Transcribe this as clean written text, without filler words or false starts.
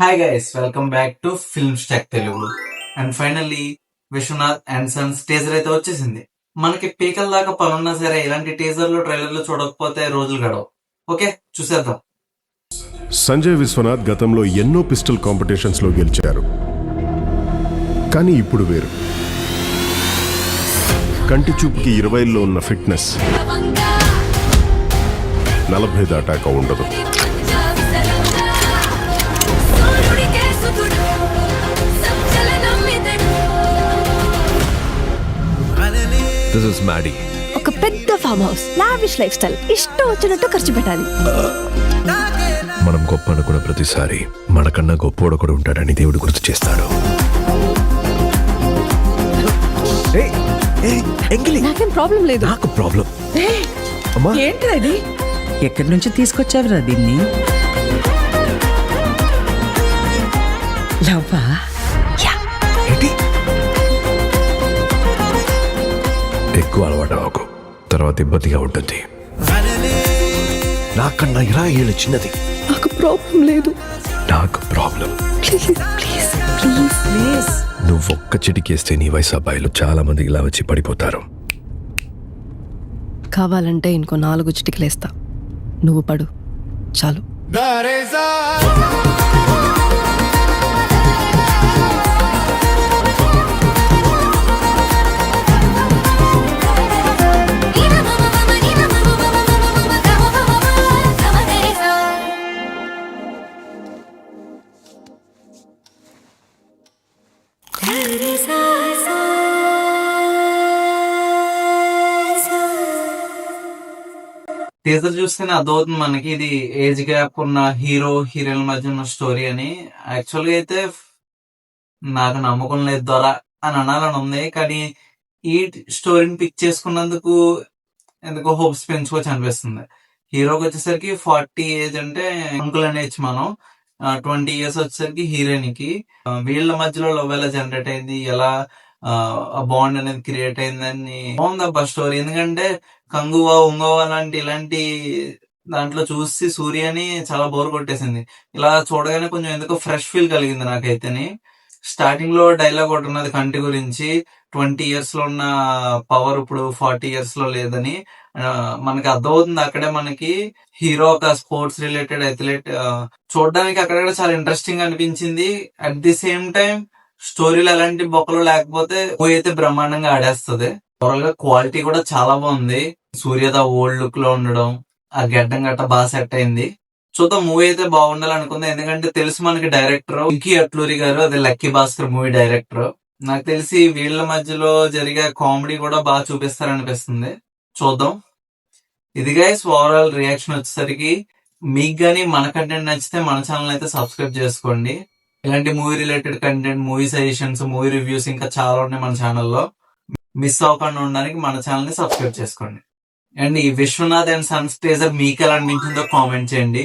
Hi guys, welcome back to film stack Telugu. And finally Vishwanath and sons teaser అయితే వచ్చేసింది. మనకి పీకల దాకా పనున్నా సరే ఇలాంటి టీజర్లు ట్రైలర్లు చూడకపోతే రోజులు గడవు. ఓకే, చూసేద్దాం. సంజయ్ విశ్వనాథ్ గతంలో ఎన్నో పిస్టల్ కాంపిటీషన్స్ లో గెలిచారు. కానీ ఇప్పుడు వేరు. కంటి చూపుకి 20లో ఉన్న ఫిట్నెస్ 40 దాటాక ఉండదు. This is Maddie. ఒక పెద్ద farm house, lavish life style, ఇష్టం వచ్చినట్టు ఖర్చు పెట్టాలి. మనం గొప్ప అనుకున్న ప్రతిసారి మనకన్నా గొప్పోడు కూడా ఉంటాడని దేవుడు గుర్తు చేస్తాడు. నాకేం ప్రాబ్లం లేదు. నాకు ప్రాబ్లం. ఏంటి అది? ఎక్కడి నుంచి తీసుకొచ్చావురా దీన్ని? లవ్వా? ఎక్కువ అలవాటు అవ్వకు, తర్వాత ఇబ్బందిగా ఉంటుంది. నాకన్నా 20 ఏళ్ళు చిన్నది. నాకు ప్రాబ్లం లేదు. నాకు ప్రాబ్లం. ప్లీజ్ నువ్వు ఒక్క చిటికేస్తే నీ వయసు అబ్బాయిలు చాలా మంది ఇలా వచ్చి పడిపోతారు. కావాలంటే ఇంకో 4 చిటికలేస్తా, నువ్వు పడు చాలు. టీజర్ చూస్తేనే అర్థమవుతుంది మనకి ఇది ఏజ్ గ్యాప్ ఉన్న హీరో హీరోయిన్ మధ్య ఉన్న స్టోరీ అని. యాక్చువల్ గా అయితే నాకు నమ్మకం లేదు ద్వారా అని అనాలని ఉంది, కానీ ఈ స్టోరీని పిక్ చేసుకున్నందుకు ఎందుకో హోప్స్ పెంచుకోవచ్చు అనిపిస్తుంది. హీరోకి వచ్చేసరికి 40 ఏజ్ అంటే అంకుల్ అనేచ్చు మనం. 20 years వచ్చేసరికి హీరోయిన్ కి. వీళ్ళ మధ్యలో లవ్ ఎలా జనరేట్ అయింది, ఎలా బాండ్ అనేది క్రియేట్ అయిందని బాగుంది అబ్బా స్టోరీ. ఎందుకంటే కంగువా ఉంగవా లాంటి ఇలాంటి దాంట్లో చూసి సూర్యని చాలా బోర్ కొట్టేసింది. ఇలా చూడగానే కొంచెం ఎందుకో ఫ్రెష్ ఫీల్ కలిగింది నాకైతేని. స్టార్టింగ్ లో డైలాగ్ ఒకటి ఉన్నది కంటి గురించి, 20 years లో ఉన్న పవర్ ఇప్పుడు 40 years లో లేదని మనకి అర్థమవుతుంది. అక్కడే మనకి హీరో ఒక స్పోర్ట్స్ రిలేటెడ్ అథ్లెట్. చూడడానికి అక్కడ చాలా ఇంట్రెస్టింగ్ అనిపించింది. అట్ ది సేమ్ టైం స్టోరీలో ఎలాంటి బొక్కలు లేకపోతే మూవీ అయితే బ్రహ్మాండంగా ఆడేస్తుంది. ఓవరాల్ గా క్వాలిటీ కూడా చాలా బాగుంది. సూర్యద ఓల్డ్ లుక్ లో ఉండడం, ఆ గడ్డం గట్ట బాగా సెట్ అయింది. చూద్దాం, మూవీ అయితే బాగుండాలి అనుకుంది. ఎందుకంటే తెలుసు మనకి డైరెక్టర్ ఇంకీ అట్లూరి గారు, అదే లక్కీ భాస్కర్ మూవీ డైరెక్టర్. నాకు తెలిసి వీళ్ళ మధ్యలో జరిగే కామెడీ కూడా బాగా చూపిస్తారనిపిస్తుంది. చూద్దాం. ఇది గైస్ ఓవరాల్ రియాక్షన్ వచ్చేసరికి. మీకు గానీ మన కంటెంట్ నచ్చితే మన ఛానల్ అయితే సబ్స్క్రైబ్ చేసుకోండి. ఇలాంటి movie related content, movie suggestions, movie reviews ఇంకా చాలా ఉన్నాయి మన ఛానల్లో. మిస్ అవ్వకుండా ఉండడానికి మన ఛానల్ ని సబ్స్క్రైబ్ చేసుకోండి. అండ్ ఈ విశ్వనాథ్ అండ్ సన్స్ టీజర్ మీకు ఎలా అనిపించిందో కామెంట్ చేయండి.